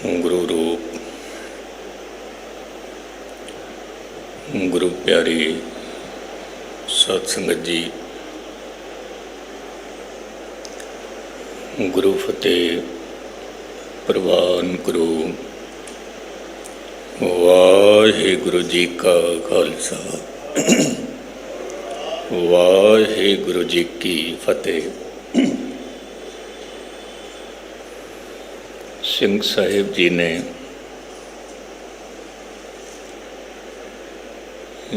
गुरु रूप गुरु प्यारी सत संगत जी, गुरु फतेह प्रवान करो। वाहिगुरु जी का खालसा, वाहिगुरु जी की फतेह। सिंह साहिब जी ने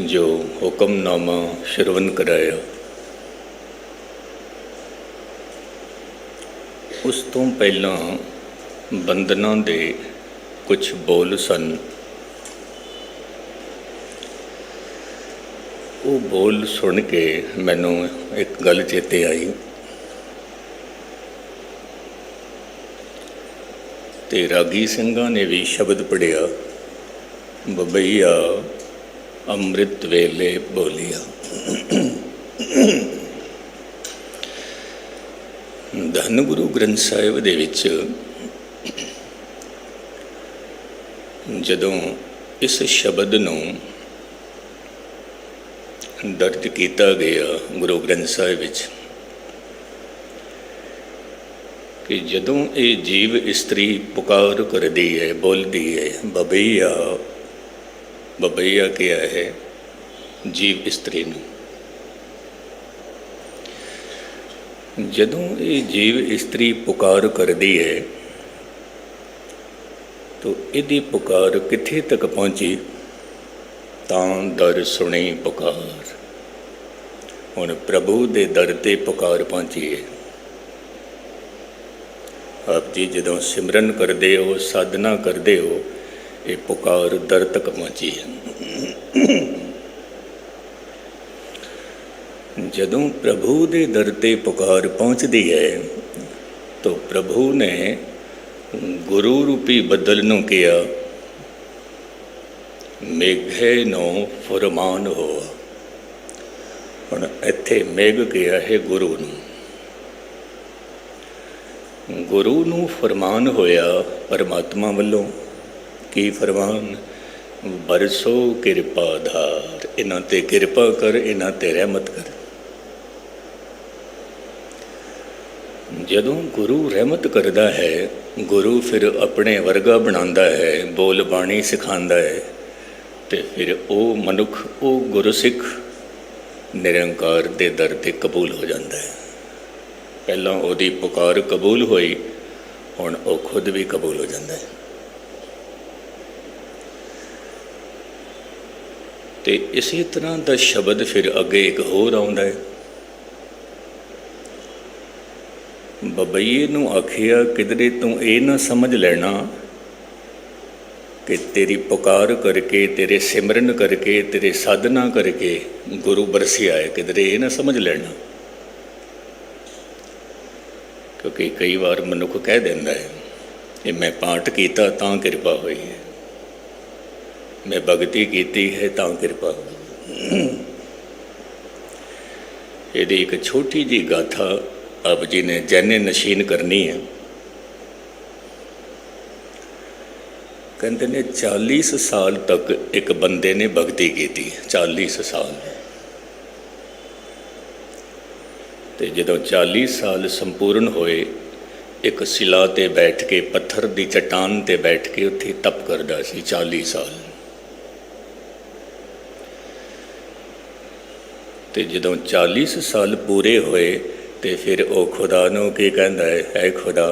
जो हुक्मनामा श्रवण कराया, उस तो पहला बंदना दे कुछ बोल सन। वो बोल सुन के मैनू एक गल चेते आई। ते रागी ਸਿੰਘਾਂ ने भी शब्द पढ़िया, बबैया अमृत वेले बोलिया। धन गुरु ग्रंथ साहिब दे विच जदों इस शब्द नूं दर्ज किया गया गुरु ग्रंथ साहिब विच कि जदों ये जीव इस्त्री पुकार करती है, बोलती है बबैया। बबैया क्या है? जीव इस्त्री नूं। जदों ये जीव इस्त्री पुकार करती है तो इहदी पुकार कित्थे तक पहुँची? तां दर सुनी पुकार। हुण प्रभु दे दर ते पुकार पहुँची है। आप जी जदों सिमरन करते हो, साधना करते हो, ये पुकार दर तक पहुँची है। जदों प्रभु दे दर ते पुकार पहुँचती है तो प्रभु ने गुरु रूपी बदल नूं किया, मेघे नो फरमान हो। हुण इत्थे मेघ किया है गुरु नूं। गुरु नूं फरमान होया परमात्मा वल्लों। की फरमान? बरसो किरपा धार, इन्हां ते किरपा कर, इन्हां ते रहमत कर। जदों गुरु रहमत करदा है, गुरु फिर अपने वर्गा बनांदा है, बोल बाणी सिखांदा है, ते फिर वो मनुख, वो गुरसिख निरंकार दे दर ते कबूल हो जाता है। पहला उहदी पुकार कबूल हुई, हुण वो खुद भी कबूल हो जाता है। तो इसी तरह का शब्द फिर अगे एक होर आउंदा है। बबैये नूं आखिया किधरे तू ये ना समझ लेना कि तेरी पुकार करके, तेरे सिमरन करके, तेरे साधना करके गुरु बरसिया है। किधरे ये ना समझ लेना, क्योंकि कई बार मनुख कह देंदा है कि मैं पाठ किया तां कृपा हुई है, मैं भगती की है तां कृपा हुई। यदि एक छोटी जी गाथा आप जी ने जैने नशीन करनी है। कहते ने 40 साल तक एक बंदे ने भगती की थी। 40 साल। तो जदों 40 साल संपूर्ण होए, एक सिला ते बैठ के, पत्थर की चट्टान ते बैठ के उत्थे तप करदा सी 40 साल। तो जदों 40 साल पूरे होए तो फिर वो खुदा नूं की कहंदा है खुदा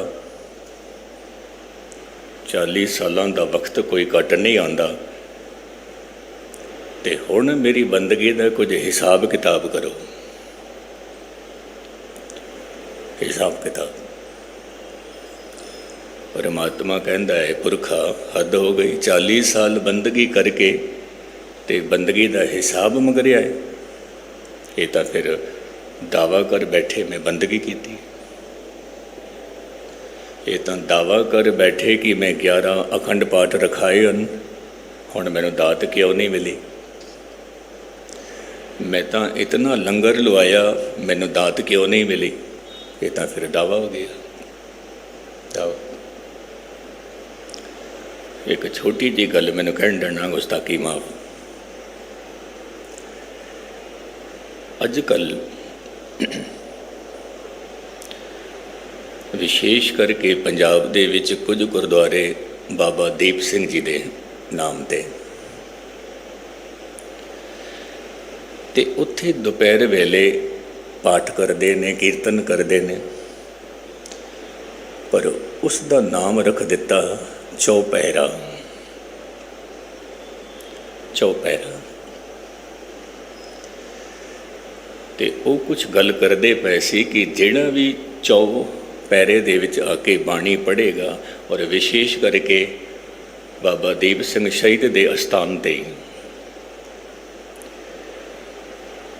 40 सालों का वक्त कोई घट नहीं आंदा, ते हुण मेरी बंदगी का कुछ हिसाब किताब करो। हिसाब किताब। परमात्मा कहता है पुरखा हद हो गई, 40 साल बंदगी करके ते बंदगी का हिसाब मंगरिया है। ये तो फिर दावा कर बैठे मैं बंदगी की थी। ये तो दावा कर बैठे कि मैं 11 अखंड पाठ रखाए हन, हुण मैनूं दात क्यों नहीं मिली। मैं तो इतना लंगर लवाया, मैनूं दात क्यों नहीं मिली। ये तो फिर दावा हो गया। दावा एक छोटी जी गल मैनू कहन देना, गुस्ताखी माफ। अजकल विशेष करके पंजाब दे विच कुछ गुरुद्वारे बाबा दीप सिंह जी दे नाम ते उत्थे दोपहर वेले पाठ करते ने, कीर्तन करते ने, पर उसका नाम रख दिता चौपहरा। चौपहरा ते वो कुछ गल करते पे सी कि जिहड़ा भी चौपहरे दे विच आके बाणी पढ़ेगा, और विशेष करके बाबा दीप सिंह शहीद दे अस्थान ते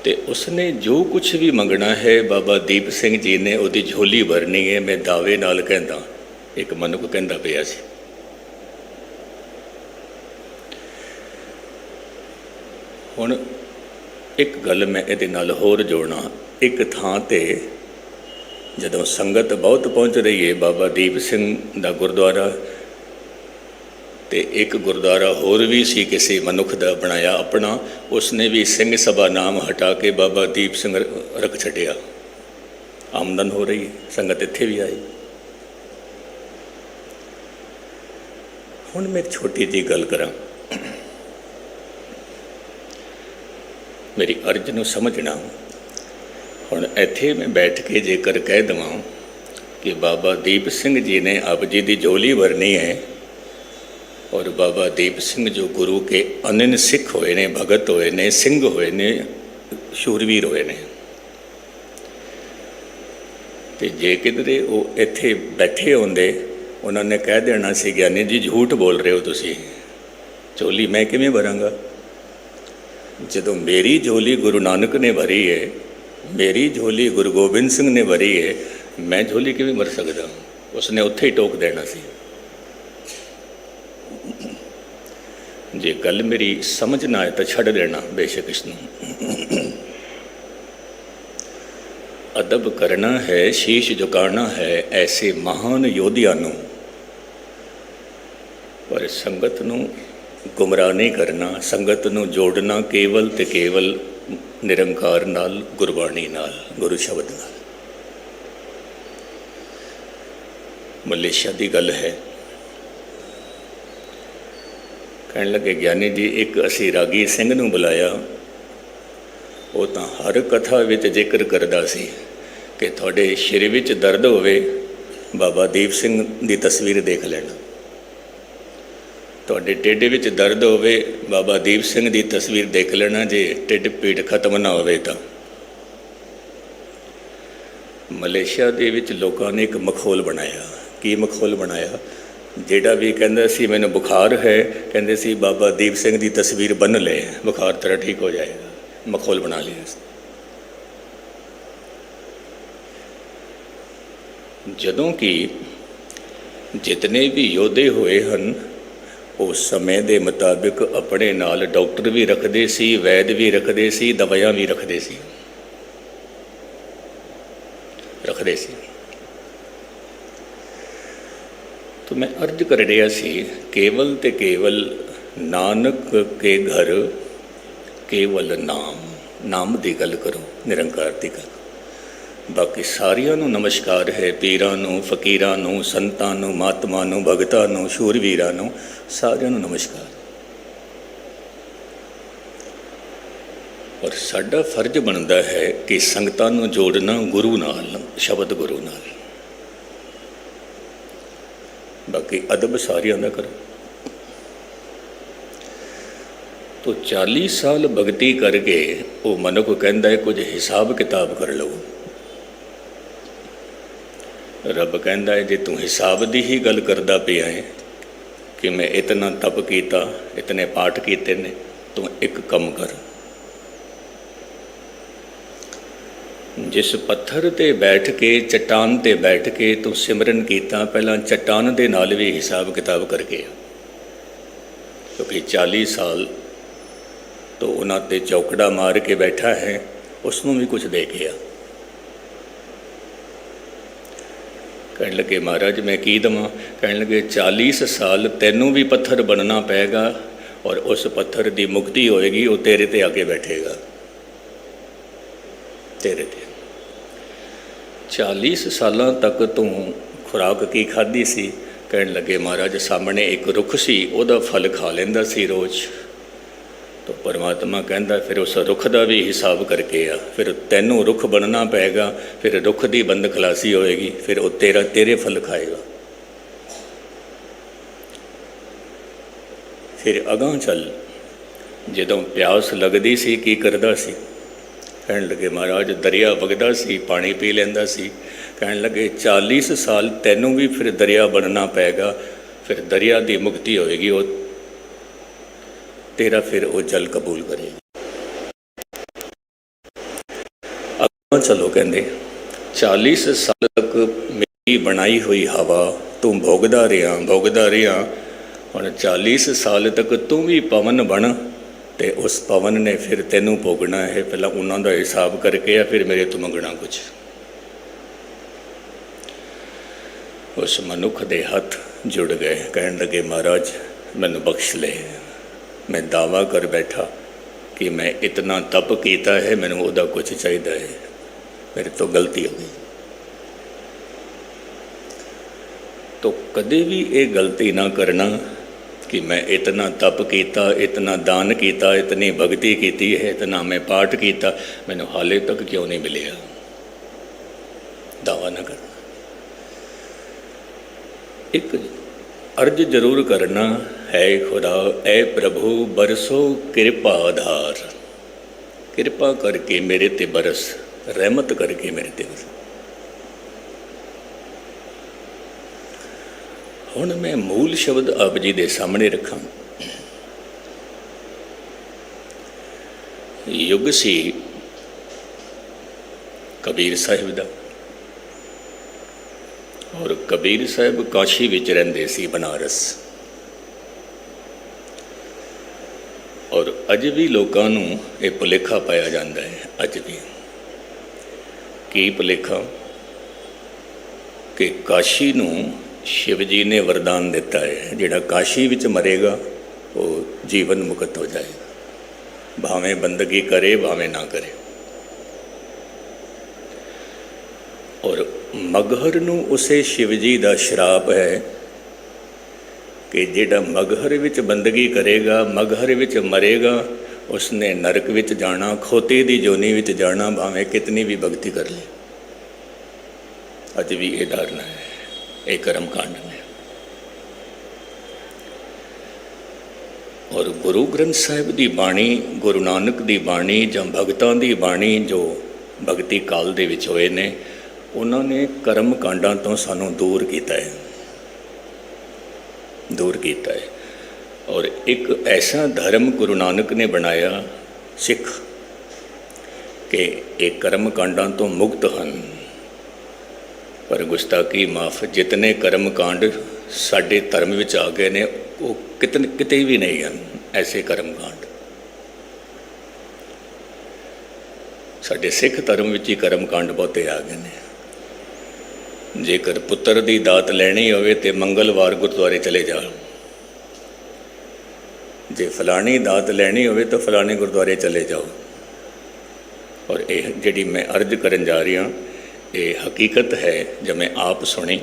ते उसने जो कुछ भी मंगना है बाबा दीप सिंह जी ने उसकी झोली भरनी है। मैं दावे नाल कहंदा, एक मनुख कहंदा पिया सी। हुण एक गल मैं इहदे नाल होर जोड़ना, एक थां ते जदों संगत बहुत पहुँच रही है बाबा दीप सिंह दा गुरुद्वारा, ते एक गुरुद्वारा होर भी सी किसी मनुख दा बनाया अपना, उसने भी सिंह सभा नाम हटा के बाबा दीप सिंह रख छड्डिया। आमदन हो रही, संगत इत्थे भी आई। हुण मैं छोटी जी गल करां, मेरी अर्ज नूं समझना। हुण इत्थे मैं बैठ के जेकर कह देवां कि बाबा दीप सिंह जी ने आप जी की झोली भरनी है, और बाबा दीप सिंह जो गुरु के अनन्य सिख होए ने, भगत होए ने, सिंह होए ने, शूरवीर होए ने, ते जे किधरे वो इत्थे बैठे होंदे उन्होंने कह देना सी, ज्ञानी जी झूठ बोल रहे हो तुसी, झोली मैं किवें भरांगा? जदों मेरी झोली गुरु नानक ने भरी है, मेरी झोली गुरु गोबिंद सिंह ने भरी है, मैं झोली किवें भर सकदा? उसने उत्थे ही टोक देना सी। जे गल मेरी समझ ना आए तो छड़ देना बेशक इसनूं। अदब करना है, शीश झुकाना है ऐसे महान योद्धा नूं, पर संगत नूं गुमराह नहीं करना, संगत नूं जोड़ना केवल ते केवल निरंकार नाल, गुरबाणी नाल, गुरु शब्द नाल। मलेशिया की गल है, कहने लगे ज्ञानी जी एक असी रागी सिंह नूं बुलाया, वो तो हर कथा विच जिक्र करदा सी कि थोड़े सिर विच दर्द होवे बाबा दीप सिंह की तस्वीर देख लेना, थोड़े टिड विच दर्द होवे बाबा दीप सिंह की तस्वीर देख लेना, जे टिड पीड़ खत्म ना होवे तां। मलेशिया दे विच लोकां ने एक मखौल बनाया। की मखौल बनाया? जेड़ा भी कहंदा सी मैनूं बुखार है, कहंदे सी बाबा दीप सिंह की तस्वीर बन ले, बुखार तेरा ठीक हो जाएगा। मखौल बना लिया। जदों कि जितने भी योद्धे होए हन, उस समय के मुताबिक अपने नाल डॉक्टर भी रखते सी, वैद भी रखते सी, दवाइयां भी रखते सी। तो मैं अर्ज कर रहा सी, केवल ते केवल नानक के घर केवल नाम, नाम की गल करो, निरंकार की गल। बाकी सारियां नूं नमस्कार है, पीरां नूं, फकीरां नूं, संतां नूं, महात्मां नूं, भगतां नूं, शूरवीरां नूं, सारियां नूं नमस्कार। और साडा फर्ज बनता है कि संगतां नूं जोड़ना गुरु नाल, शब्द गुरु नाल। बाकी अदब सारियां दा करो। तो 40 साल भगती करके वो मनुख कहता है कुछ हिसाब किताब कर लो। रब कहता है जे तू हिसाब की ही गल करता पिया है कि मैं इतना तप किया, इतने पाठ किए ने, तू एक कम कर, जिस पत्थर ते बैठ के, चट्टान ते बैठ के तू सिमरन किया, पहला चट्टान दे नाल भी हिसाब किताब करके, क्योंकि 40 साल तो उन्होंने चौकड़ा मार के बैठा है, उसनों भी कुछ दे गया। कहन लगे महाराज मैं की देवां? कहन लगे 40 साल तैनू भी पत्थर बनना पैगा और उस पत्थर की मुक्ति होएगी, वो तेरे ते आके बैठेगा, तेरे ते। 40 साल तक तू खुराक की खाधी सी? कहन लगे महाराज सामने एक रुख सी, उहदा फल खा लैंदा सी रोज़। तो परमात्मा कहता फिर उस रुख का भी हिसाब करके आ, फिर तैनू रुख बनना पैगा, फिर रुख की बंद खलासी होएगी, फिर वो तेरे फल खाएगा। फिर अगां चल, जदों प्यास लगदी सी की करदा सी? कहन लगे महाराज दरिया वगदा सी, पानी पी लैंदा सी। कहन लगे 40 साल तैनू भी फिर दरिया बनना पैगा, फिर दरिया की मुक्ति होएगी, वो तेरा फिर वो जल कबूल करेगी। अगों चलो कहते 40 साल तक मेरी बनाई हुई हवा तू भोगदा रहा, हुण 40 साल तक तू भी पवन बन, ते उस पवन ने फिर तैनू भोगना है। पहला उन्हों का हिसाब करके फिर मेरे तो मंगना कुछ। उस मनुख दे हाथ जुड़ गए, कहन लगे महाराज मैनू बख्श ले, मैं दावा कर बैठा कि मैं इतना तप किया है, मैनू उहदा कुछ चाहिए है, मेरे तो गलती हो गई। तो कदे भी ये गलती ना करना कि मैं इतना तप किया, इतना दान किया, इतनी भगती की है, इतना मैं पाठ किया, मैनू हाले तक क्यों नहीं मिलिया। दावा ना करना। एक अर्ज जरूर करना है, खुदा ऐ प्रभु बरसो कृपा आधार, कृपा करके मेरे ते बरस, रहमत करके मेरे ते बरस। हुण मैं मूल शब्द आप जी दे सामने रखा। युग सी कबीर साहिब दा, और कबीर साहिब काशी विच रहिंदे सी, बनारस। और अज भी लोगों नूं ये भुलेखा पाया जाता है, अज भी की भुलेखा कि काशी नूं शिव जी ने वरदान दिता है, जिहड़ा काशी विच मरेगा वो जीवन मुक्त हो जाएगा, भावें बंदगी करे भावें ना करे। और मगहर नूं उसे शिव जी का श्राप है कि जिहड़ा मगहर विच बंदगी करेगा, मगहर विच मरेगा, उसने नरक विच जाना, खोते की जोनी विच जाना, भावें कितनी भी भगती कर ले। अज भी ये धारणा है, ये कर्म कांड में। और गुरु ग्रंथ साहिब की बाणी, गुरु नानक की बाणी जां भगतां की बाणी जो भगती काल दे विच होए ने, उन्होंने कर्म कांडां तो सानू दूर किया है, दूर किया है। और एक ऐसा धर्म गुरु नानक ने बनाया सिख कि एक कर्म कांडां तो मुक्त हैं, पर गुस्ताखी माफ, जितने कर्म कांड साडे धर्म विच आ गए ने वो किते भी नहीं हैं ऐसे कर्म कांड। साडे सिख धर्म विच ही कर्म कांड बहुते आ गए ने। जेकर पुत्र की दात लैनी होवे ते मंगलवार गुरुद्वारे चले जाओ, जे फलानी दात लैनी होवे तो फलाने गुरुद्वारे चले जाओ। और ये जिहड़ी मैं अर्ज करन जा रही हाँ, ये हकीकत है जो मैं आप सुनी।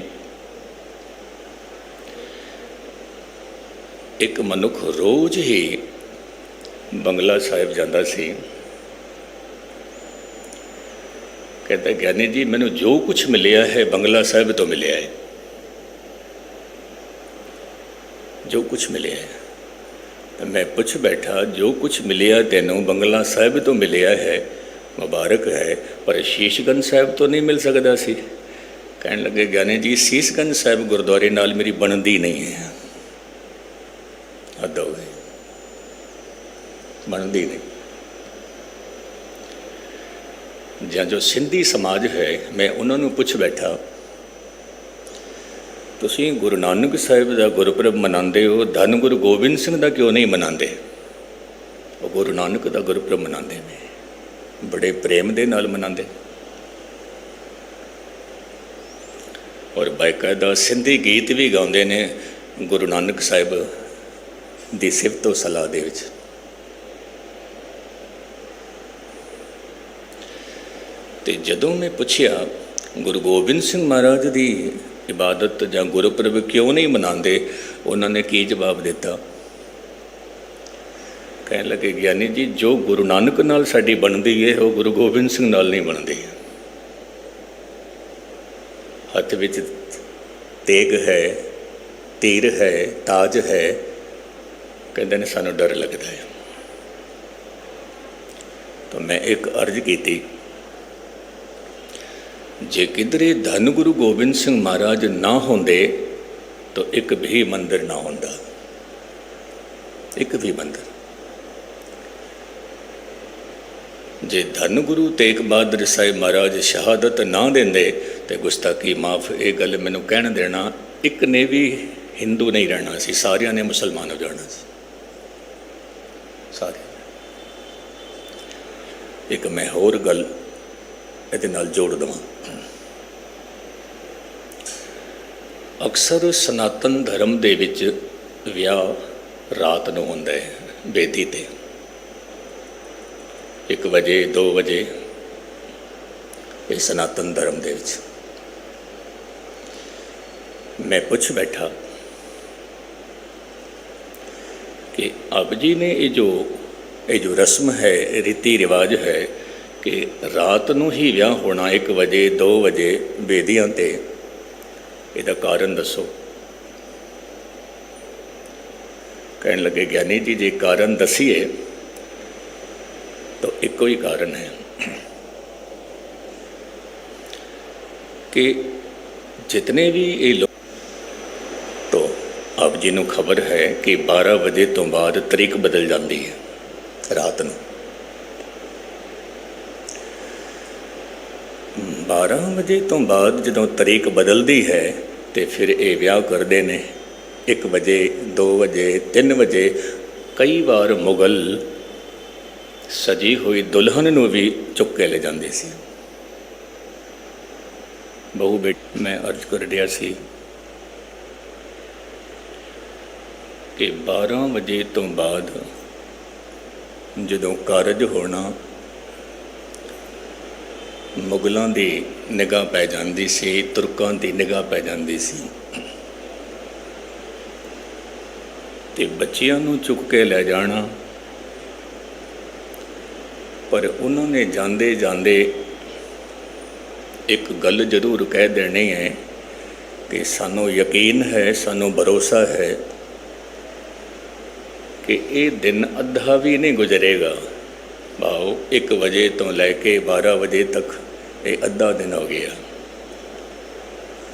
एक मनुख रोज़ ही बंगला साहिब जाता सी, कहता ज्ञानी जी मैनू जो कुछ मिलिया है बंगला साहिब तो मिलिया है, जो कुछ मिलिया है। तो मैं पूछ बैठा जो कुछ मिलिया तेनों बंगला साहिब तो मिलिया है, मुबारक है, पर शीशगंज साहिब तो नहीं मिल सकता सी। कहन लगे ज्ञानी जी शीशगंज साहिब गुरुद्वारे नाल मेरी बनती नहीं है, हद हो गई, बनती नहीं। ਜਾਂ जो सिंधी समाज है मैं उन्होंने पूछ बैठा तुसी गुरु नानक साहिब का गुरपुरब मनाते हो, धन गुरु गोबिंद सिंह का क्यों नहीं मनाते? वो गुरु नानक का गुरपुरब मनाते हैं, बड़े प्रेम के नाल मनाते। और बाकायदा सिंधी गीत भी गाते ने गुरु नानक साहिब की सिफत तो सलाह दे विच। ते जदों मैं पुछया गुरु गोबिंद सिंह महाराज की इबादत जां गुरपुरब क्यों नहीं मनाते, उन्होंने की जवाब दिता। कहने लगे ज्ञानी जी, जो गुरु नानक नाल साडी बनती है वो गुरु गोबिंद सिंह नाल नहीं बनती। हथ विच तेग है, तीर है, ताज है, कहते ने सानू डर लगता है। तो मैं एक अर्ज की, जे किधरे धन गुरु गोबिंद सिंह महाराज ना होंदे तो एक भी मंदिर ना होंदा, एक भी मंदिर। जे धन गुरु तेग बहादुर साहिब महाराज शहादत ना देंदे तो गुस्ताखी माफ़, ये गल मैनू कहन देना, एक ने भी हिंदू नहीं रहना सी, सारिया ने मुसलमान हो जाना सी, सारे। एक मैं होर गल इहदे नाल जोड़ देवां। अक्सर सनातन धर्म दे विच विआह रात नूं हुंदा है, बेदी ते 1 बजे 2 बजे। ये सनातन धर्म दे विच मैं पुछ बैठा कि आप जी ने ये जो रस्म है, रीति रिवाज है कि रात नूं ही विआह होना 1 बजे 2 बजे बेदियां ते, इसका कारण दसो। कहन लगे ज्ञानी जी, जे कारण दसीए तो एको ही कारण है कि जितने भी ये लोग, तो आप जी नूं खबर है कि 12 बजे तो बाद तरीक बदल जाती है रात नूं। 12 बजे तो बाद जदों तरीक बदलती है तो फिर ये विआह करते हैं 1 बजे 2 बजे 3 बजे। कई बार मुगल सजी हुई दुल्हन नूं भी चुक के ले जाते सी। बहु बेटी मैं अर्ज कर रहा सी कि 12 बजे तो बाद जदों कारज होना मुगलों की निगाह पै जाती सी, तुर्कों की निगाह पै जाती सी, ते बच्चियां नूं चुक के ले जाना। पर उन्होंने जाते जाते एक गल जरूर कह देनी है कि सानू यकीन है, सानू भरोसा है कि ये दिन अद्धा भी नहीं गुजरेगा। भाव 1 बजे तो लैके 12 बजे तक ये अद्धा दिन हो गया।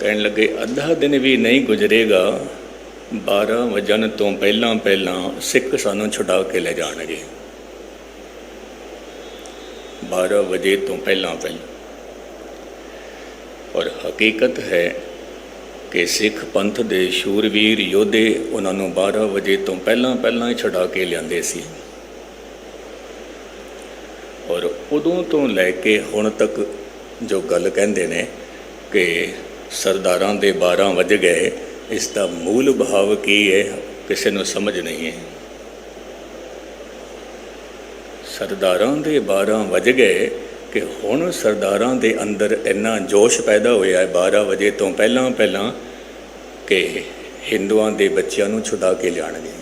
कहने लगे अद्धा दिन भी नहीं गुजरेगा, 12 वजन तो पहला पहला सिख सानू छुड़ा के ले जाएंगे। 12 बजे तो पहला पहला। और हकीकत है कि सिख पंथ के शूरवीर योधे उन्होंने 12 बजे तो पहला पहला ही छुड़ा के लियाते सी। और उदों तो लैके हुण तक जो गल कहते हैं कि सरदारां दे 12 वज गए, इसका मूल भाव की है किसी को समझ नहीं है। सरदारां दे 12 वज गए कि हुण सरदारां दे अंदर इन्ना जोश पैदा होया है 12 बजे तो पहला पहला कि हिंदुआं दे बच्चियां नूं छुड़ा के लियाणगे।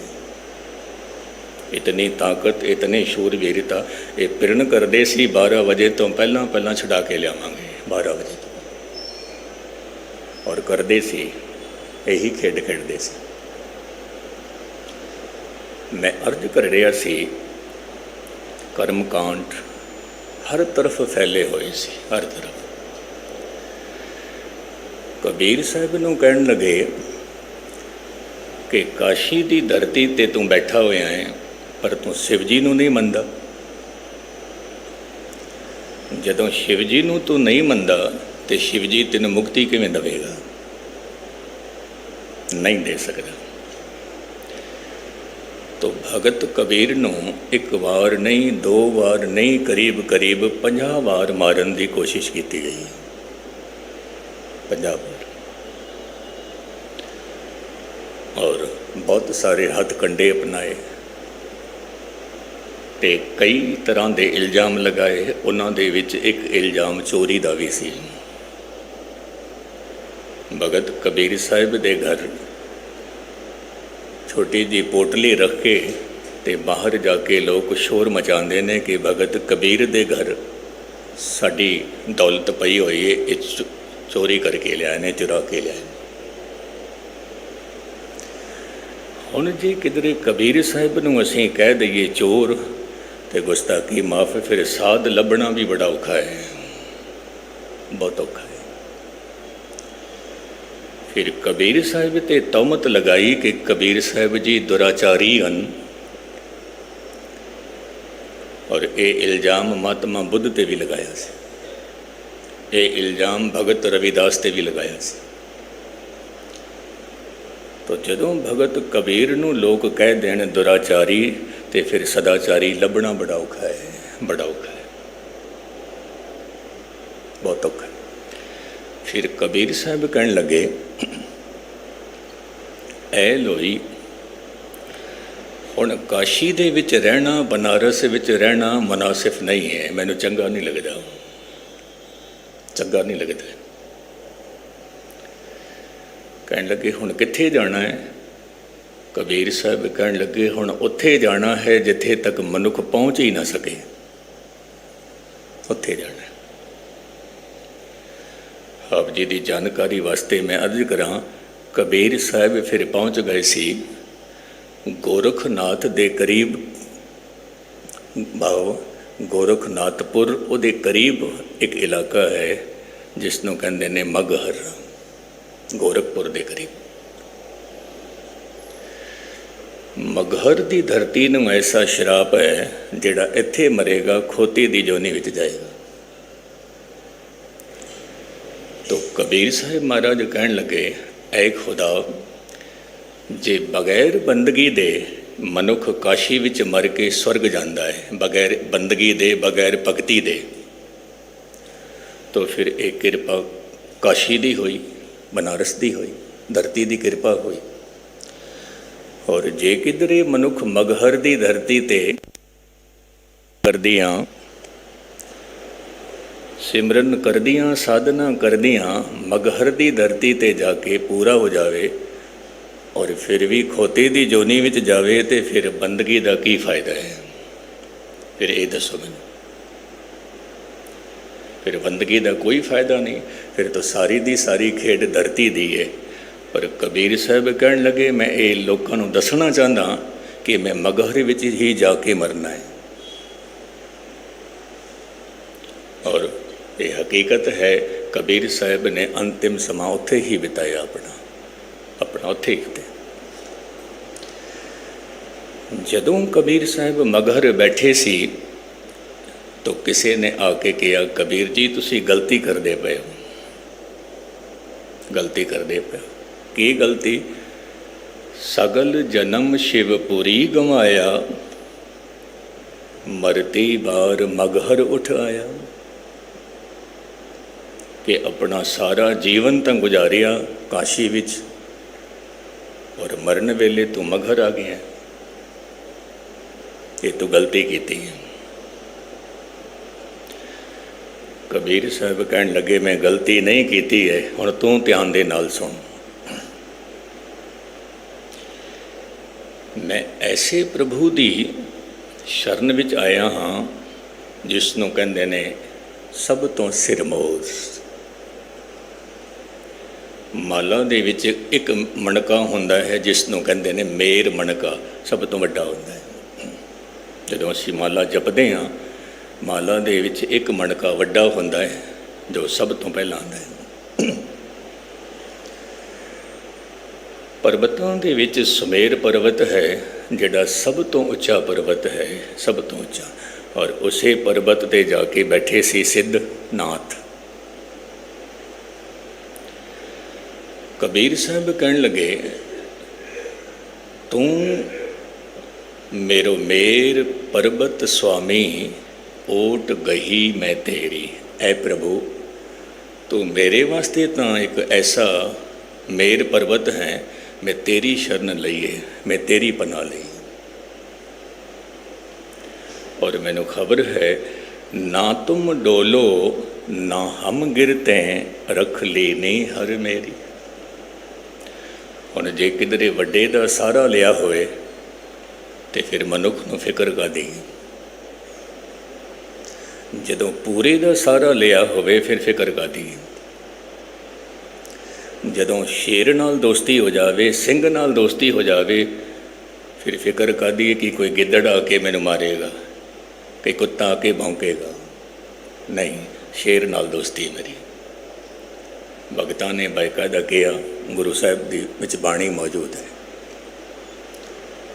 इतनी ताकत, इतनी शूरवीरता ये प्रण करते सी 12 बजे तो पहला पहला छुड़ा के लियावांगे 12 बजे तो, और करते सी यही खेड खेडते सी। मैं अर्ज कर रहा सी, कर्मकांड हर तरफ फैले हुए सी, हर तरफ। कबीर साहब नूं कहन लगे कि काशी की धरती ते तू बैठा होया है पर तू शिव जी नूं नहीं मनदा। जदों शिव जी नूं तू नहीं मनदा तो शिव जी तेन मुक्ति किवें देवेगा? नहीं दे सकता। तो भगत कबीर नूं 1 बार नहीं 2 बार नहीं करीब करीब 50 बार मारन की कोशिश की गई। 50 बार। बहुत सारे हथ कंडे अपनाए ਤੇ कई तरह के इल्जाम लगाए। उन्हां दे विच एक इल्जाम चोरी का भी सी। भगत कबीर साहिब दे घर छोटी जी पोटली रख के ते बाहर जाके लोग शोर मचाते हैं कि भगत कबीर दे घर साड़ी दौलत पई हुई है, ये चोरी करके लिया ने, चुरा के लिया। हुण जे किधरे कबीर साहिब नूं असीं कह दईए चोर तो गुस्ताखी माफ़, फिर साध लभना भी बड़ा औखा है, बहुत औखा है। फिर कबीर साहिब ते तौमत लगाई कि कबीर साहिब जी दुराचारी हन, और ये इल्जाम महात्मा बुद्ध ते भी लगाया सी, ये इल्जाम भगत रविदास ते भी लगाया सी। तो जदों भगत कबीर नूं लोग कह देण दुराचारी, तो फिर सदाचारी लभना बड़ा औखा है, बड़ा औखा है, बहुत औखा है। फिर कबीर साहब कहन लगे, ऐ लोई हुण काशी दे विच रहना, बनारस विच रहना मुनासिफ नहीं है, मैनूं चंगा नहीं लगदा, चंगा नहीं लगदा। कहन लगे हुण कित्थे जाना है? कबीर साहब कहन लगे हुण उत्थे जाना है जिथे तक मनुख पहुँच ही ना सके, उत्थे जाना है। आप जी की जानकारी वास्ते मैं अर्ज करा, कबीर साहब फिर पहुँच गए सी गोरखनाथ दे करीब, भाव गोरखनाथपुर उहदे करीब एक इलाका है जिसनों कहंदे ने मगहर, गोरखपुर दे करीब। मगहर की धरती नूं ऐसा शराप है जिहड़ा इत्थे मरेगा खोती की जोनी विच जाएगा। तो कबीर साहिब महाराज कहन लगे, ऐ खुदा, जे बगैर बंदगी दे मनुख काशी विच मर के स्वर्ग जांदा है, बगैर बंदगी दे, बगैर भगती दे, तो फिर एक किरपा काशी दी हुई, बनारस दी हुई, धरती की किरपा हुई। और जे किधरे मनुख मगहर की धरती ते करदियां सिमरन करदियां साधना करदियां मगहर की धरती ते जाके पूरा हो जावे और फिर भी खोते की जोनी विच जावे, तो फिर बंदगी का की फायदा है? फिर ये दसो मैनूं, फिर बंदगी का कोई फायदा नहीं, फिर तो सारी दी सारी खेड धरती दी है। पर कबीर साहब कहन लगे, मैं ये लोगों को दसना चाहता कि मैं मगहर विच ही जाके मरना है। और ये हकीकत है, कबीर साहब ने अंतिम समा उत्थे ही बिताया, अपना उत्थे ही बिताया। जदों कबीर साहब मगहर बैठे सी तो किसी ने आके कहा, कबीर जी तुसी गलती करदे पे हो, गलती करदे पे हो। की गलती? सगल जन्म शिवपुरी गंवाया, मरती बार मगहर उठ आया। कि अपना सारा जीवन तो गुजारिया काशी विच और मरन वेले तू मगहर आ गया, ये तू गलती की है। कबीर साहब कहन लगे, मैं गलती नहीं की है, हुण तू ध्यान दे नाल सुन। मैं ऐसे प्रभु की शरण विच आया हाँ जिसनों कहंदे ने सब तो सिरमौर। माला दे विच एक मणका हुंदा है जिसनों कहंदे ने मेर मणका, सब तो वड्डा हुंदा है। जदों असीं माला जपदे हाँ, माला दे विच एक मणका वड्डा हुंदा है जो सब तो पहला आंदा है। पर्वतों के विच सुमेर पर्वत है जिहड़ा सब तो उच्चा पर्वत है, सब तो उच्चा। और उसे पर्वत ते जाके बैठे सी सिद्धनाथ। कबीर साहब कहन लगे, तू मेरो मेर पर्वत स्वामी, ओट गही मैं तेरी। ऐ प्रभु, तू मेरे वास्ते तो एक ऐसा मेर पर्वत है मैं तेरी शरण लईए, मैं तेरी पनाह लई। और मैनू खबर है, ना तुम डोलो ना हम गिरते, रख लेनी हर मेरी। हुण जे किधरे वड्डे दा सहारा लिया होए तो फिर मनुख नूं फिक्र काहदी। जदों पूरे दा सहारा लिया होवे फिर फिक्र काहदी। जदों शेर नाल दोस्ती हो जावे, सिंह नाल दोस्ती हो जावे, फिर फिक्र काहदी कि कोई गिद्दड़ आके मैनू मारेगा, कि कुत्ता आके भौंकेगा। नहीं, शेर नाल दोस्ती मेरी। भगतां ने बाकायदा किया, गुरु साहिब दी विच बाणी मौजूद है,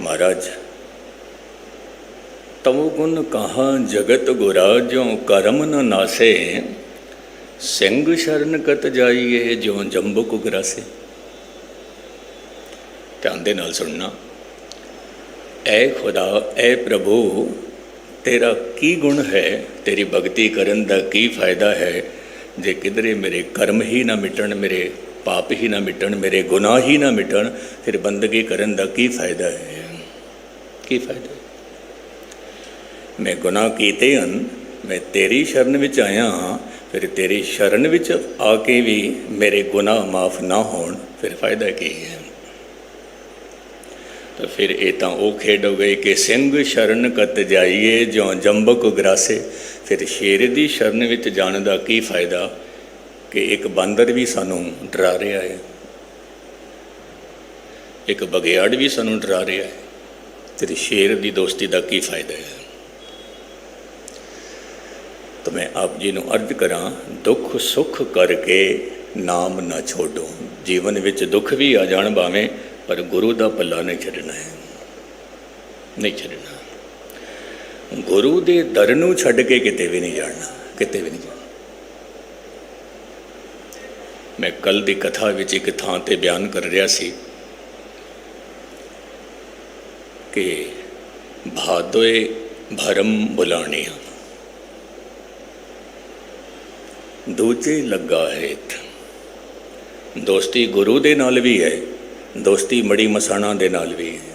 महाराज तवो गुण कहा जगत गुरा, ज्यों करम न नासे, सिंह शरण कत जाइए ज्यों जंबुक ग्रासे। ध्यान दे नाल सुनना। ऐ खुदा, ऐ प्रभु, तेरा की गुण है, तेरी भगती करन दा की फायदा है, जे किधरे मेरे कर्म ही ना मिटन, मेरे पाप ही ना मिटन, मेरे गुनाह ही ना मिटन, फिर बंदगी करन दा की फायदा है, की फायदा। मैं गुनाह कीते हन, मैं तेरी शरण विच आया हाँ, फिर तेरी शरण विच आके भी मेरे गुनाह माफ़ ना होण, फिर फायदा की है। तो फिर ये तो वो खेड हो गई कि सिंह शरण कत जाइए ज्यों जंबक ग्रासे। फिर शेर की शरण विच जाने का की फायदा कि एक बांदर भी सानू डरा रहा है, एक बघियाड़ भी सानू डरा रहा है, फिर शेर की दोस्ती का की फायदा है। तो मैं आप जी नूं अर्ज करा, दुख सुख करके नाम ना छोड़ो। जीवन विच दुख भी आ जाण भावें, पर गुरु का पल्ला नहीं छड्डना है, नहीं छड्डना। गुरु के दर नूं छड्ड के किते भी नहीं जाना, किते भी नहीं जाना। मैं कल की कथा विच एक थां ते बयान कर रहा सी कि भादोए भरम बुलाणिया, दूजे लगा है। दोस्ती गुरु दे नाल भी है, दोस्ती मड़ी मसाणा दे नाल भी है,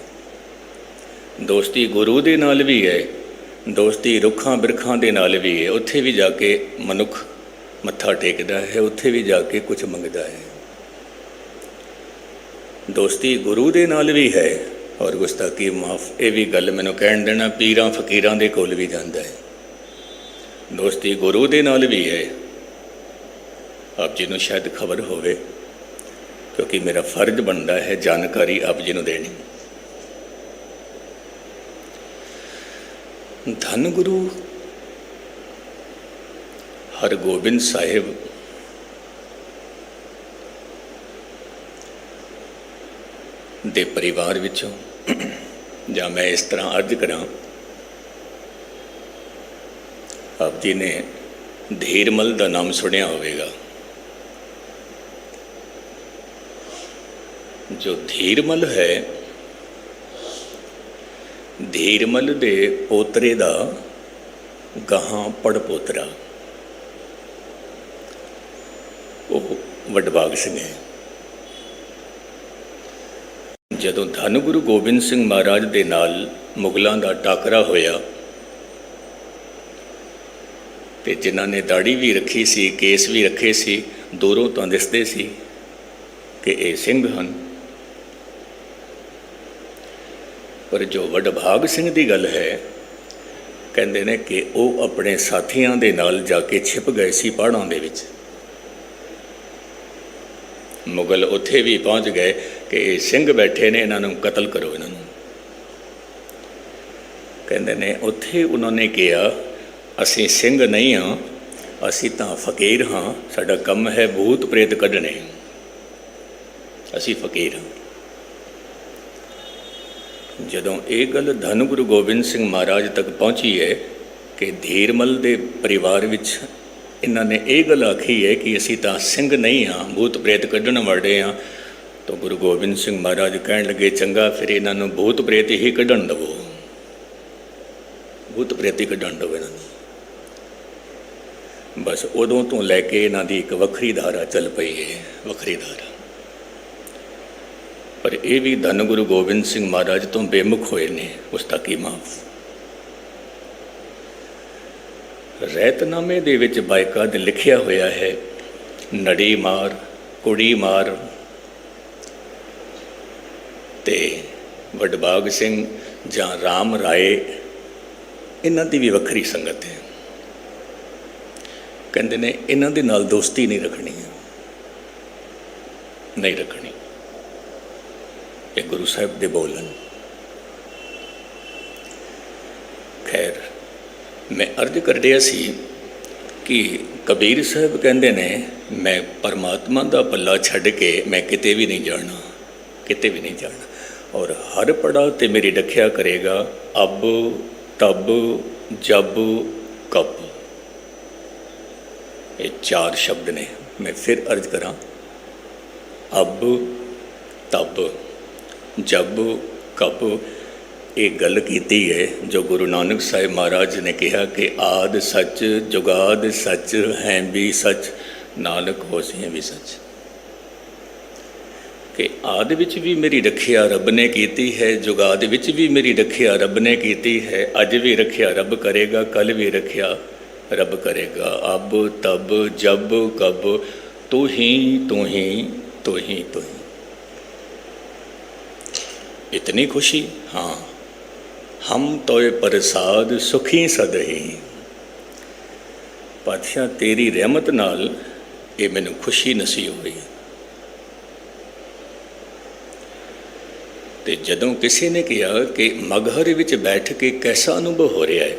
दोस्ती गुरु दे नाल भी है, दोस्ती रुखां बिरखां दे नाल भी है। उत्थे भी जाके मनुख मत्था टेकदा है, उत्थे भी जाके कुछ मंगदा है। दोस्ती गुरु दे नाल भी है, और गुस्ताखी माफ़, ये भी गल मैनूं कहण देना, पीरां फकीरां दे कोल भी जांदा है। दोस्ती गुरु दे नाल भी है। आप जी नूं शायद खबर होवे, क्योंकि मेरा फर्ज बनता है जानकारी आप जी नूं देनी। धन गुरु हरगोबिंद साहिब दे परिवार विचों, जां मैं इस तरह अर्ज करा, आप जी ने धीरमल का नाम सुनिया होवेगा। जो धीरमल है, धीरमल दे पोतरे दा गहां पड़पोतरा वो वडभाग सिंह है। जदों धन गुरु गोबिंद सिंह महाराज दे नाल मुगलों का टाकरा होया, ते जिन्हां ने दाड़ी भी रखी सी, केस भी रखे सी, दूरों तो दिसदे सी कि ये सिंह हन। पर जो वडभाग सिंह की गल है, कहते हैं कि वो अपने साथियों के नाल जाके छिप गए सी पहाड़ों के विच। मुगल उत्थे भी पहुँच गए कि ये सिंह बैठे ने, इन्हों कतल करो। इन्हों कहते हैं उत्थे उन्होंने कहा, असी सिंह नहीं हाँ, असी तो फकीर हाँ, साडा कम है भूत प्रेत कढ़ने, असी फकीर हाँ। जदों ये गल धन गुरु गोबिंद सिंह महाराज तक पहुँची है कि धीरमल के परिवार विच इन्होंने ये गल आखी है कि असी तो सिंह नहीं हाँ, भूत प्रेत कढ़न वाले हाँ, तो गुरु गोबिंद सिंह महाराज कहन लगे, चंगा फिर इन्हों भूत प्रेत ही कढ़न दवो, भूत प्रेत ही कढ़न दवो इन्होंने। बस उदों तो लैके इन्हों की एक वखरी धारा चल पई है, वखरी धारा। पर यह भी धन गुरु गोबिंद सिंह महाराज तो बेमुख होए ने, उसका की माफ। रहतनामे दे विच बाकायदा लिखिया होया है, नड़ी मार कुड़ी मार। ते वडभाग सिंह जां राम राय, इन्हां दी भी वखरी संगत है। कहते ने इन्हां दे नाल दोस्ती नहीं रखनी, नहीं रखनी। ये गुरु साहब दे बोलन। खैर मैं अर्ज कर दिया सी कि कबीर साहब कहते ने मैं परमात्मा का पल्ला छड्ड के मैं किते भी नहीं जाना, किते भी नहीं जाना। और हर पड़ाव ते मेरी रखिया करेगा, अब तब जब कब। ये 4 शब्द ने। मैं फिर अर्ज करा, अब तब जब कब। एक गल कीती है जो गुरु नानक साहिब महाराज ने कहा कि आद सच जुगाद सच हैं भी सच, नानक होसियां भी सच। कि आदि विच भी मेरी रखिया रब ने कीती है, जुगाद विच भी मेरी रखिया रब ने कीती है, अज भी रखिया रब करेगा, कल भी रखिया रब करेगा। अब तब जब कब, तू ही तू ही तू ही तू ही। इतनी खुशी, हाँ हम तोए प्रसाद सुखी सदही। पातशाह तेरी रहमत नाल ये मैनू खुशी नसीब हुई। तो जदों किसी ने कहा कि मगहर विच बैठ के कैसा अनुभव हो रहा है,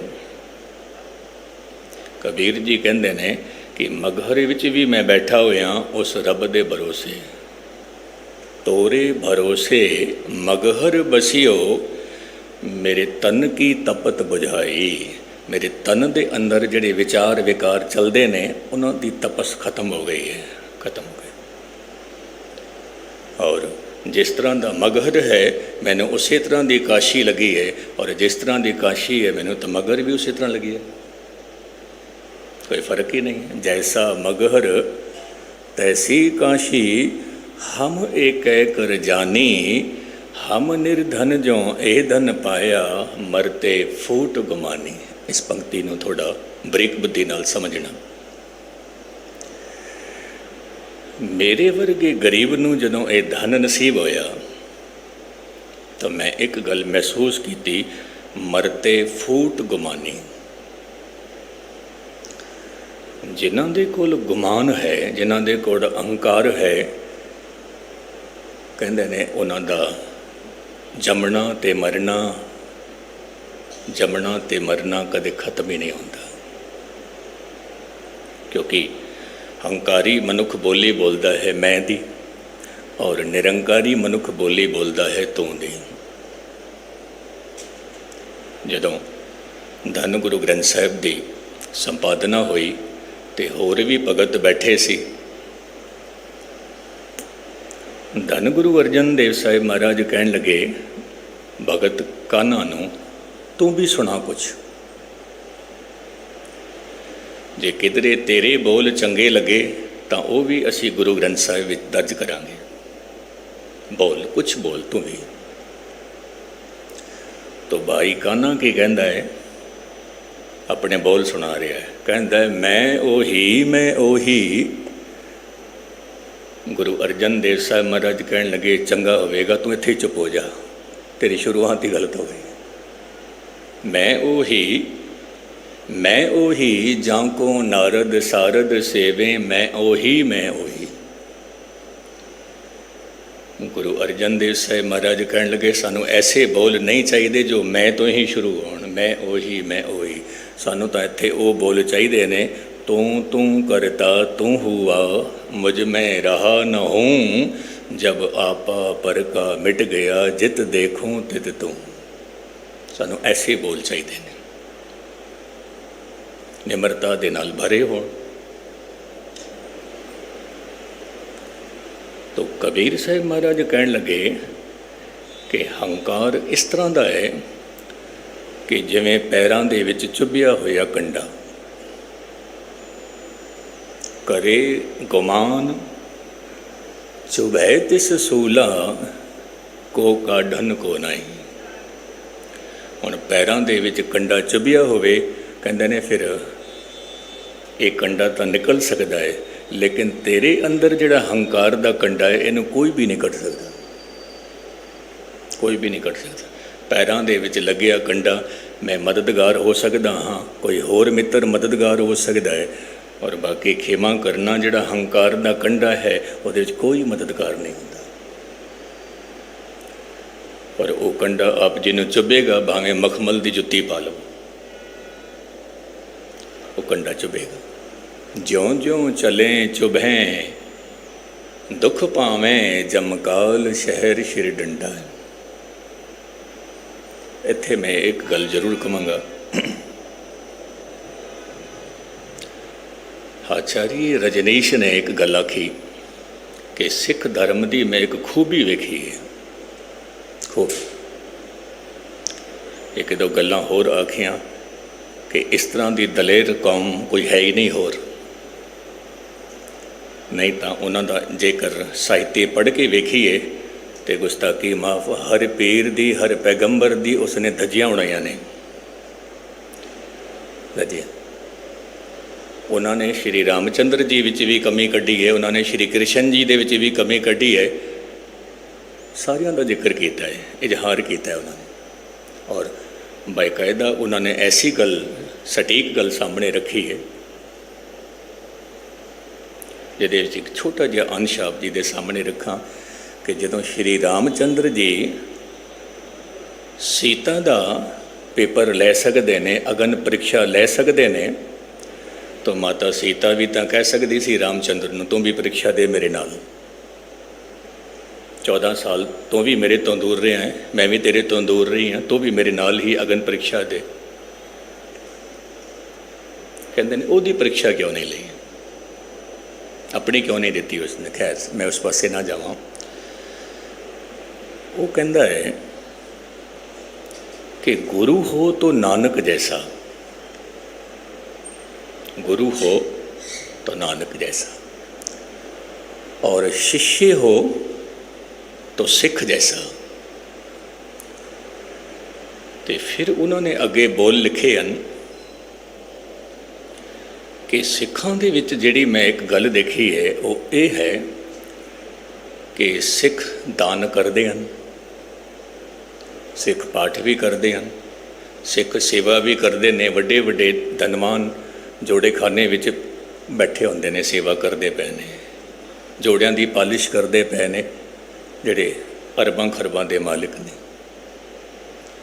कबीर जी कहते हैं कि मगहर विच भी मैं बैठा होया उस रब दे भरोसे, तोरे भरोसे मगहर बसियो, मेरे तन की तपत बुझाई। मेरे तन दे अंदर जिहड़े विचार विकार चलते हैं उन्हां दी तपस खत्म हो गई है, खत्म हो गई। और जिस तरह का मगहर है मैंने उसी तरह की काशी लगी है, और जिस तरह की काशी है मैंने तो मगहर भी उसी तरह लगी है। कोई फ़र्क ही नहीं है। जैसा मगहर तैसी काशी, हम एक कर जानी, हम निर्धन जो ए धन पाया, मरते फूट गुमानी। इस पंक्ति को थोड़ा बरीक बुद्धि नाल समझना। मेरे वर्गे गरीब नूं जदों ये धन नसीब होया तो मैं एक गल महसूस की, मरते फूट गुमानी। जिन्हां दे कोल गुमान है, जिन्हां दे कोल अहंकार है, कहंदे ने उन्हां दा जमना ते मरना, जमना ते मरना कदे खत्म ही नहीं होता। क्योंकि हंकारी मनुख बोली बोलता है मैं दी, और निरंकारी मनुख बोली बोलता है तू दी। जदों धन गुरु ग्रंथ साहिब की संपादना हुई तो होर भी भगत बैठे सी। धन गुरु अर्जन देव साहिब महाराज कहन लगे भगत कान्हा नूं, तू भी सुना कुछ, जे किधरे तेरे बोल चंगे लगे तो वह भी असी गुरु ग्रंथ साहिब विच दर्ज करांगे। बोल, कुछ बोल तू भी। तो भाई कान्हा की कहता है, अपने बोल सुना रहा है, कहता है मैं ओही। गुरु अर्जन देव साहिब महाराज कहन लगे चंगा होवेगा तू इत्थे चुप हो जा, तेरी शुरुआत ही गलत हो गई। मैं ओही जांको नारद सारद सेवे, मैं ओही। गुरु अर्जन देव साहिब महाराज कहन लगे सानू ऐसे बोल नहीं चाहिए जो मैं तो ही शुरू होण, मैं ओही। सानू तो इत्थे वो बोल चाहिए ने, तू करता तू हुआ, मुझ में रहा न हूँ, जब आपा पर का मिट गया, जित देखूँ तित तू। सानू ऐसे बोल चाहिए ने, निमरता दे नाल भरे हो। तो कबीर साहिब महाराज कहन लगे कि हंकार इस तरह का है कि जिवें पैरां दे विच चुभिया होया कंडा, करे गुमान चुभै तिस सूला, को काढ़न को नहीं। ਹੁਣ ਪੈਰਾਂ ਦੇ ਵਿੱਚ ਕੰਡਾ ਚੁਭਿਆ ਹੋਵੇ, ਕਹਿੰਦੇ ਨੇ ਫਿਰ ਇਹ ਕੰਡਾ ਤਾਂ ਨਿਕਲ ਸਕਦਾ ਹੈ, ਲੇਕਿਨ ਤੇਰੇ ਅੰਦਰ ਜਿਹੜਾ ਹੰਕਾਰ ਦਾ ਕੰਡਾ ਹੈ ਇਹਨੂੰ ਕੋਈ ਵੀ ਨਹੀਂ ਕੱਢ ਸਕਦਾ, ਕੋਈ ਵੀ ਨਹੀਂ ਕੱਢ ਸਕਦਾ। ਪੈਰਾਂ ਦੇ ਵਿੱਚ ਲੱਗਿਆ ਕੰਡਾ, ਮੈਂ ਮਦਦਗਾਰ ਹੋ ਸਕਦਾ ਹਾਂ, ਕੋਈ ਹੋਰ ਮਿੱਤਰ ਮਦਦਗਾਰ ਹੋ ਸਕਦਾ ਹੈ, ਔਰ ਬਾਕੀ ਖੇਮਾ ਕਰਨਾ ਜਿਹੜਾ ਹੰਕਾਰ ਦਾ ਕੰਡਾ ਹੈ ਉਹਦੇ ਵਿੱਚ ਕੋਈ ਮਦਦਗਾਰ ਨਹੀਂ ਹੁੰਦਾ। पर वो कंडा आप जिन्हों चुभेगा, भावें मखमल की जुत्ती पा लो, वो कंडा चुभेगा। ज्यों ज्यों चलें चुभें दुख पावें जमकाल शहर शिर डंडा। इत्थे मैं एक गल जरूर कहांगा, आचार्य रजनीश ने एक गल आखी कि सिख धर्म की मैं एक खूबी वेखी है। एक दो गल्लां होर आखियां कि इस तरह की दलेर कौम कोई है ही नहीं होर, नहीं तो उन्होंने जेकर साहित्य पढ़ के वेखीए तो गुस्ताखी माफ हर पीर दी हर पैगंबर दी उसने धज्जियां उड़ाइयां ने। धज्जियां उन्होंने श्री रामचंद्र जी विच भी कमी कढ़ी है, उन्होंने श्री कृष्ण जी दे विच भी कमी कढ़ी है, सारियां का जिक्र किया है, इजहार किया है उन्होंने। और बाकायदा उन्होंने ऐसी गल सटीक गल सामने रखी है जिहदे विच एक छोटा जिहा अंश आप जी के सामने रखा कि जदों श्री रामचंद्र जी सीता का पेपर लै सकते हैं, अगन परीक्षा लै सकते हैं, तो माता सीता भी तो कह सकती सी रामचंद्र नूं तू भी परीक्षा दे मेरे नाल, 14 साल तो भी मेरे तो दूर रहा है, मैं भी तेरे तो दूर रही हाँ, तो भी मेरे नाल ही अगन परीक्षा दे। कहते हैं ओदी परीक्षा क्यों नहीं ली, अपनी क्यों नहीं दी उसने। खैर मैं उस पासे ना जावां। वो कहता है कि गुरु हो तो नानक जैसा, गुरु हो तो नानक जैसा, और शिष्य हो तो सिख जैसा। तो फिर उन्होंने अगे बोल लिखे हैं कि सिखां दे विच जिहड़ी मैं एक गल देखी है वो ये है कि सिख दान करते हैं, सिख पाठ भी करते हैं, सिख सेवा भी करते हैं, वड्डे वड्डे धनवान जोड़े खाने विच बैठे होंदे ने, सेवा करते पे ने, जोड़ियां दी पालिश करते पे ने, ਜਿਹੜੇ अरबां खरबां के मालिक ने।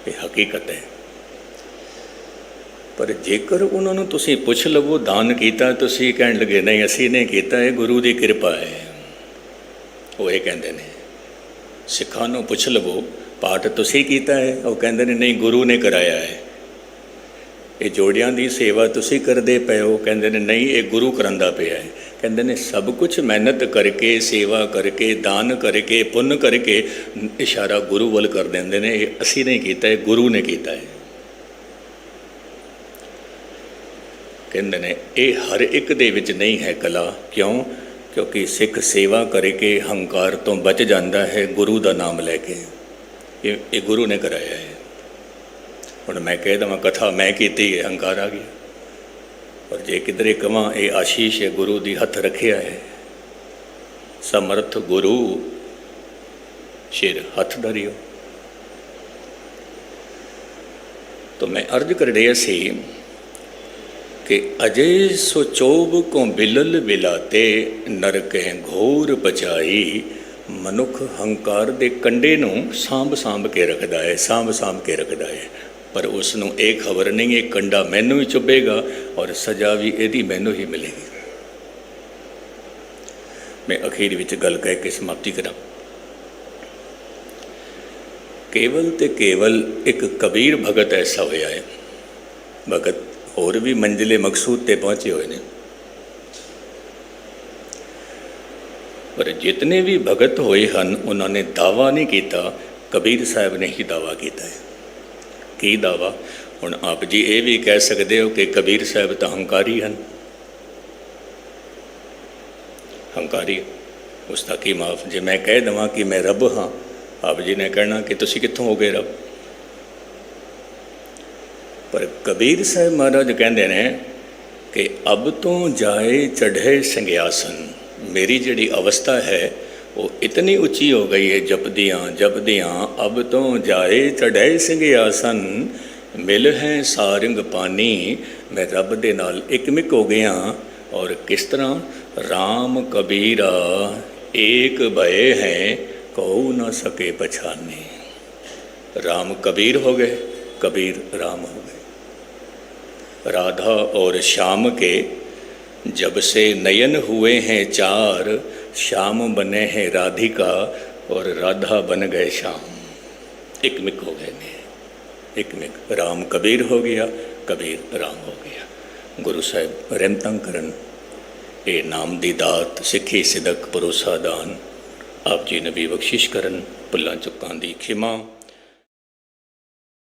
ये हकीकत है। पर जेकर उन्होंने तुसी पुछ लवो दान किया, तुसी कहण लगे नहीं असी नहीं किया, है गुरु की कृपा है। वो ये कहते हैं सिखां नूं पुछ लवो पाठ तुसी किया है, वो कहते हैं नहीं गुरु ने कराया है। ये जोड़ियां की सेवा तुसी करते पे हो, कहते हैं नहीं ये गुरु करांदा पिया है। कहते हैं सब कुछ मेहनत करके सेवा करके दान करके पुण्य करके इशारा गुरु वल कर देंगे ने, असी नहीं किया है गुरु ने किया है। कहते हैं ये हर एक दे विच नहीं है कला, क्यों? क्योंकि सिख सेवा करके हंकार तो बच जाता है गुरु का नाम लैके, ये गुरु ने कराया है। हुण मैं कह देवां कथा मैं की है, हंकार आ गया। और जे किधरे कवां ये आशीष है गुरु दी हथ रखिया है, समर्थ गुरु शिर हथ धरियो। तो मैं अर्ज कर रहा सी कि अजय सोचोब को बिलल बिलाते नरकें घोर बचाई। मनुख हंकार दे कंडे नूं सांभ सांभ के रखता है, सांभ सांभ के रखता है, पर उसनों एक खबर नहीं है कंडा मैनू ही चुभेगा और सजा भी यदी मैनू ही मिलेगी। मैं अखीर विच गल कह के समाप्ति करा। केवल ते केवल एक कबीर भगत ऐसा होया है, भगत होर भी मंजिले मकसूद ते पहुँचे हुए हैं, पर जितने भी भगत होए हैं उन्होंने दावा नहीं किया, कबीर साहब ने ही दावा किया है। की दावा? हुण आप जी ये भी कह सकते हो कि कबीर साहब तो हंकारी हैं, हंकारी। गुस्ताखी माफ जे मैं कह देवां कि मैं रब हाँ, ਆਪ ਜੀ ਨੇ ਕਹਿਣਾ ਕਿ ਤੁਸੀਂ ਕਿੱਥੋਂ ਹੋ ਗਏ ਰੱਬ। ਪਰ ਕਬੀਰ ਸਾਹਿਬ ਮਹਾਰਾਜ ਕਹਿੰਦੇ ਨੇ ਕਿ ਅਬ ਤੋਂ ਜਾਏ ਚੜ੍ਹੇ ਸੰਗਿਆਸਨ। ਮੇਰੀ ਜਿਹੜੀ ਅਵਸਥਾ ਹੈ ਉਹ ਇਤਨੀ ਉੱਚੀ ਹੋ ਗਈ ਹੈ ਜਪਦਿਆਂ ਜਪਦਿਆਂ, ਅਬ ਤੋਂ ਜਾਏ ਚੜ੍ਹੇ ਸੰਗਿਆਸਨ, ਮਿਲ ਹੈ ਸਾਰੰਗ ਪਾਨੀ। ਮੈਂ ਰੱਬ ਦੇ ਨਾਲ ਇਕਮਿਕ ਹੋ ਗਿਆ। ਔਰ ਕਿਸ ਤਰ੍ਹਾਂ? ਰਾਮ ਕਬੀਰਾ ਏਕ ਭਏ ਹੈ, ਕਹੂ ਨਾ ਸਕੇ ਪਛਾਨੇ। राम कबीर हो गए, कबीर राम हो गए। राधा और श्याम के जब से नयन हुए हैं चार, श्याम बने हैं राधिका और राधा बन गए श्याम। एकमिक हो गए ने, एकमिक। राम कबीर हो गया, कबीर राम हो गया। गुरु साहिब रहमतां करन, ये नाम दी दात सिखी सिदक भरोसा दान आप जी ने भी बख्शिश करन, भुल्लां चुक्कां दी खिमा।